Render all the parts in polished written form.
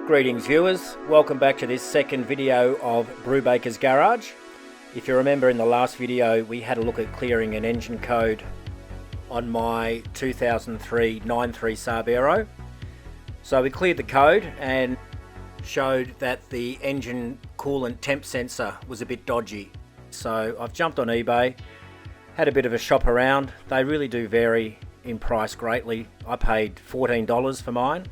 Greetings viewers, welcome back to this second video of Brubaker's Garage. If you remember in the last video we had a look at clearing an engine code on my 2003 93 SAAB Aero. So we cleared the code and showed that the engine coolant temp sensor was a bit dodgy. So I've jumped on eBay, had a bit of a shop around. They really do vary in price greatly. I paid $14 for mine,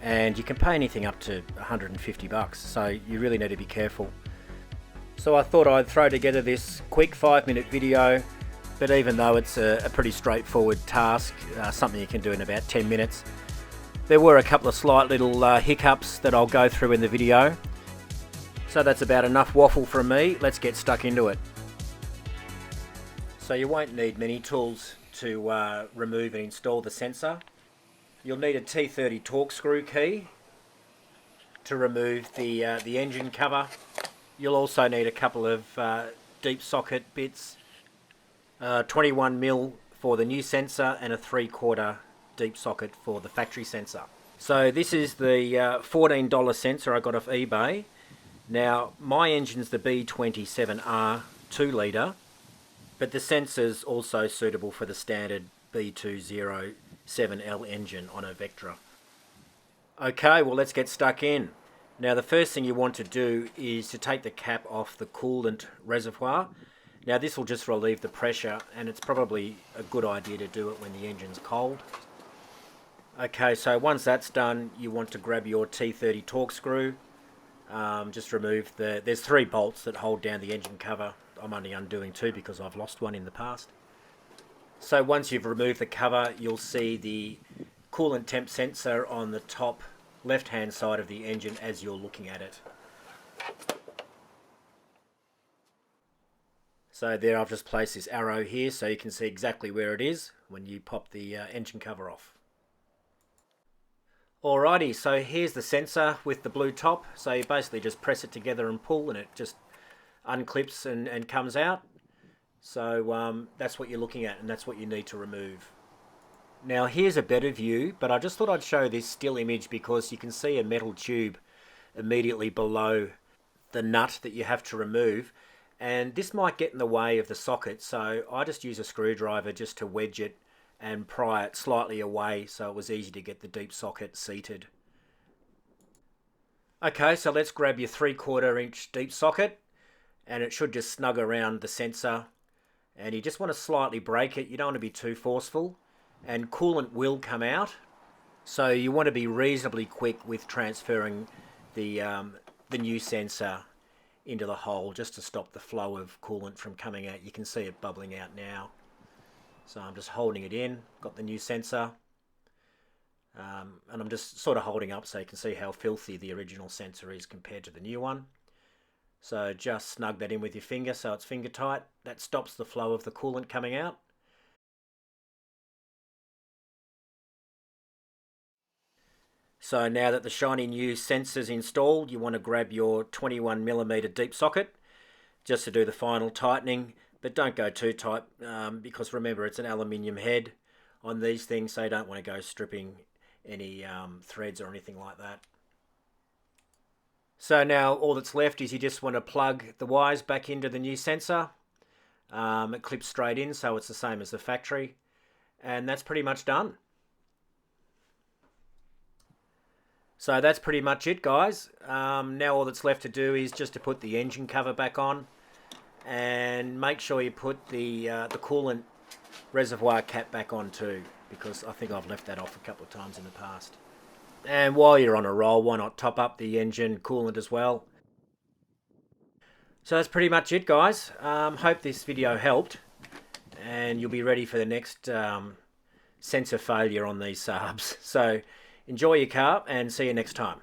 and you can pay anything up to 150 bucks, so you really need to be careful. So I thought I'd throw together this quick 5-minute video, but even though it's a pretty straightforward task, something you can do in about 10 minutes, there were a couple of slight little hiccups that I'll go through in the video. So that's about enough waffle from me. Let's get stuck into it. So you won't need many tools to remove and install the sensor. You'll need a T30 torque screw key to remove the engine cover. You'll also need a couple of deep socket bits, 21mm for the new sensor and a 3/4 deep socket for the factory sensor. So this is the $14 sensor I got off eBay. Now my engine's the B207R 2 litre, but the sensor's also suitable for the standard B207L engine on a Vectra. Okay, well let's get stuck in. Now the first thing you want to do is to take the cap off the coolant reservoir. Now this will just relieve the pressure, and it's probably a good idea to do it when the engine's cold. Okay, so once that's done, you want to grab your T30 torque screw. Just remove there's 3 bolts that hold down the engine cover. I'm only undoing 2 because I've lost one in the past. So once you've removed the cover, you'll see the coolant temp sensor on the top left hand side of the engine as you're looking at it. So there, I've just placed this arrow here so you can see exactly where it is when you pop the engine cover off. Alrighty, so here's the sensor with the blue top. So you basically just press it together and pull, and it just unclips and comes out. So that's what you're looking at, and that's what you need to remove. Now here's a better view, but I just thought I'd show this still image because you can see a metal tube immediately below the nut that you have to remove, and this might get in the way of the socket, so I just use a screwdriver just to wedge it and pry it slightly away so it was easy to get the deep socket seated. Okay, so let's grab your 3/4 inch deep socket, and it should just snug around the sensor, and you just want to slightly break it. You don't want to be too forceful, and coolant will come out, so you want to be reasonably quick with transferring the new sensor into the hole just to stop the flow of coolant from coming out. You can see it bubbling out now. So I'm just holding it in, got the new sensor, and I'm just sort of holding up so you can see how filthy the original sensor is compared to the new one. So just snug that in with your finger so it's finger tight. That stops the flow of the coolant coming out. So now that the shiny new sensor's installed, you want to grab your 21mm deep socket just to do the final tightening, but don't go too tight because remember it's an aluminium head on these things, so you don't want to go stripping any threads or anything like that. So now all that's left is you just want to plug the wires back into the new sensor. It clips straight in, so it's the same as the factory, and that's pretty much done. So that's pretty much it, guys. Now all that's left to do is just to put the engine cover back on, and make sure you put the coolant reservoir cap back on too, because I think I've left that off a couple of times in the past. And while you're on a roll, why not top up the engine coolant as well? So that's pretty much it, guys. Hope this video helped, and you'll be ready for the next sensor failure on these SAABs. So enjoy your car and see you next time.